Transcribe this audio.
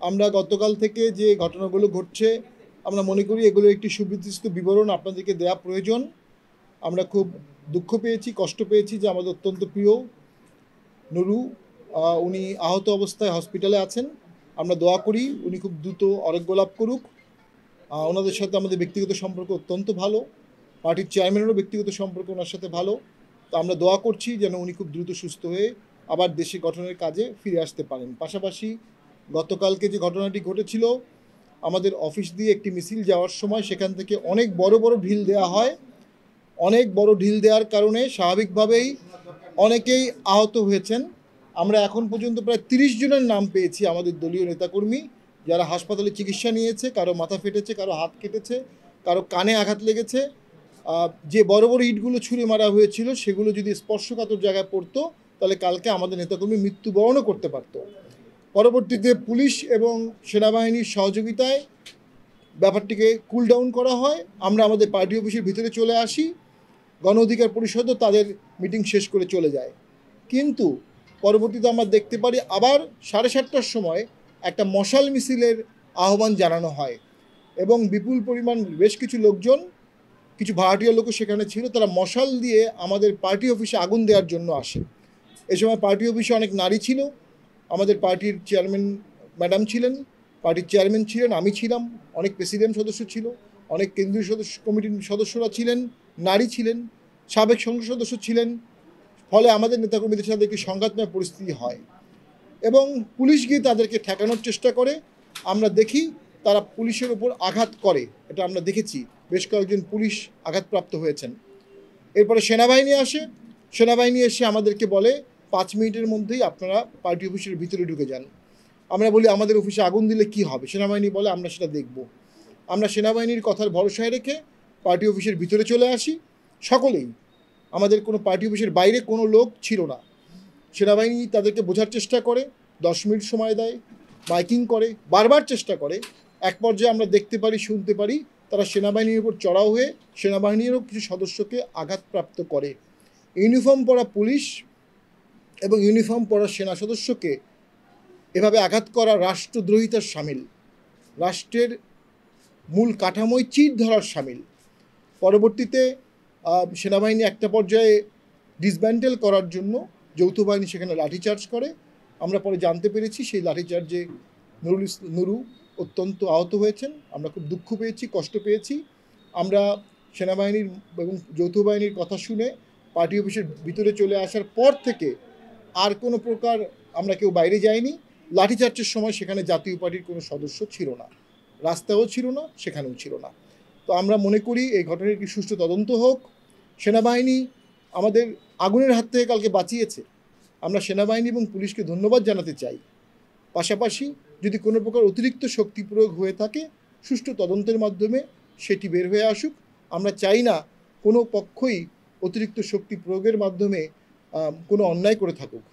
আমরা গতকাল থেকে যে ঘটনাগুলো ঘটছে আমরা মনে করি এগুলো একটি সুবিস্তৃত বিবরণ আপনাদেরকে দেওয়া প্রয়োজন। আমরা খুব দুঃখ পেয়েছি, কষ্ট পেয়েছি যে আমাদের অত্যন্ত প্রিয় নুরু উনি আহত অবস্থায় হসপিটালে আছেন। আমরা দোয়া করি উনি খুব দ্রুত আরোগ্য লাভ করুক। ওনাদের সাথে আমাদের ব্যক্তিগত সম্পর্ক অত্যন্ত ভালো, পার্টির চেয়ারম্যানেরও ব্যক্তিগত সম্পর্ক ওনার সাথে ভালো। তো আমরা দোয়া করছি যেন উনি খুব দ্রুত সুস্থ হয়ে আবার দেশে গঠনের কাজে ফিরে আসতে পারেন। পাশাপাশি গতকালকে যে ঘটনাটি ঘটেছিল, আমাদের অফিস দিয়ে একটি মিছিল যাওয়ার সময় সেখান থেকে অনেক বড় বড় ঢিল দেওয়া হয়। অনেক বড় ঢিল দেওয়ার কারণে স্বাভাবিকভাবেই অনেকেই আহত হয়েছেন। আমরা এখন পর্যন্ত প্রায় 30 জনের নাম পেয়েছি আমাদের দলীয় নেতাকর্মী যারা হাসপাতালে চিকিৎসা নিয়েছে। কারো মাথা ফেটেছে, কারো হাত কেটেছে, কারো কানে আঘাত লেগেছে। যে বড় বড় ইটগুলো ছুঁড়ে মারা হয়েছিল সেগুলো যদি স্পর্শকাতর জায়গায় পড়তো তাহলে কালকে আমাদের নেতাকর্মী মৃত্যুবরণও করতে পারত। পরবর্তীতে পুলিশ এবং সেনাবাহিনীর সহযোগিতায় ব্যাপারটিকে কুল ডাউন করা হয়। আমরা আমাদের পার্টি অফিসের ভিতরে চলে আসি, গণ অধিকার পরিষদও তাদের মিটিং শেষ করে চলে যায়। কিন্তু পরবর্তীতে আমরা দেখতে পারি আবার 7:30টার সময় একটা মশাল মিছিলের আহ্বান জানানো হয় এবং বিপুল পরিমাণ বেশ কিছু লোকজন, কিছু ভাড়াটিয়া লোকও সেখানে ছিল। তারা মশাল দিয়ে আমাদের পার্টি অফিসে আগুন দেওয়ার জন্য আসে। এ সময় পার্টি অফিসে অনেক নারী ছিল, আমাদের পার্টির চেয়ারম্যান ম্যাডাম ছিলেন, পার্টির চেয়ারম্যান ছিলেন, আমি ছিলাম, অনেক প্রেসিডেন্ট সদস্য ছিল, অনেক কেন্দ্রীয় কমিটির সদস্যরা ছিলেন, নারী ছিলেন, সাবেক সংসদ সদস্য ছিলেন। ফলে আমাদের নেতাকর্মীদের সাথে একটি সংঘাতময় পরিস্থিতি হয় এবং পুলিশ গিয়ে তাদেরকে ঠেকানোর চেষ্টা করে। আমরা দেখি তারা পুলিশের ওপর আঘাত করে, এটা আমরা দেখেছি, বেশ কয়েকজন পুলিশ আঘাতপ্রাপ্ত হয়েছেন। এরপরে সেনাবাহিনী আসে, সেনাবাহিনী এসে আমাদেরকে বলে 5 মিনিটের মধ্যেই আপনারা পার্টি অফিসের ভিতরে ঢুকে যান। আমরা বলি আমাদের অফিসে আগুন দিলে কি হবে? সেনাবাহিনী বলে আমরা সেটা দেখব। আমরা সেনাবাহিনীর কথার ভরসায় রেখে পার্টি অফিসের ভিতরে চলে আসি সকলেই। আমাদের কোনো পার্টি অফিসের বাইরে কোনো লোক ছিল না। সেনাবাহিনী তাদেরকে বোঝার চেষ্টা করে, 10 মিনিট সময় দেয়, মাইকিং করে, বারবার চেষ্টা করে। এক পর্যায়ে আমরা দেখতে পারি, শুনতে পারি তারা সেনাবাহিনীর উপর চড়াও হয়ে সেনাবাহিনীরও কিছু সদস্যকে আঘাতপ্রাপ্ত করে। ইউনিফর্ম পরা পুলিশ এবং ইউনিফর্ম পরা সেনা সদস্যকে এভাবে আঘাত করা রাষ্ট্রদ্রোহিতার সামিল, রাষ্ট্রের মূল কাঠামোয় চির ধরার সামিল। পরবর্তীতে সেনাবাহিনী একটা পর্যায়ে ডিসব্যান্ডেল করার জন্য যৌথ বাহিনী সেখানে লাঠিচার্জ করে। আমরা পরে জানতে পেরেছি সেই লাঠিচার্জে নুরু অত্যন্ত আহত হয়েছেন। আমরা খুব দুঃখ পেয়েছি, কষ্ট পেয়েছি। আমরা সেনাবাহিনীর এবং যৌথ বাহিনীর কথা শুনে পার্টি অফিসের ভিতরে চলে আসার পর থেকে আর কোনো প্রকার আমরা কেউ বাইরে যাইনি। লাঠিচার্জের সময় সেখানে জাতীয় পার্টির কোনো সদস্য ছিল না, রাস্তাও ছিল না, সেখানেও ছিল না। তো আমরা মনে করি এই ঘটনার একটি সুষ্ঠু তদন্ত হোক। সেনাবাহিনী আমাদের আগুনের হাত থেকে কালকে বাঁচিয়েছে, আমরা সেনাবাহিনী এবং পুলিশকে ধন্যবাদ জানাতে চাই। পাশাপাশি যদি কোনো প্রকার অতিরিক্ত শক্তি প্রয়োগ হয়ে থাকে সুষ্ঠু তদন্তের মাধ্যমে সেটি বের হয়ে আসুক। আমরা চাই না কোনো পক্ষই অতিরিক্ত শক্তি প্রয়োগের মাধ্যমে কোনো অন্যায় করে থাকুক।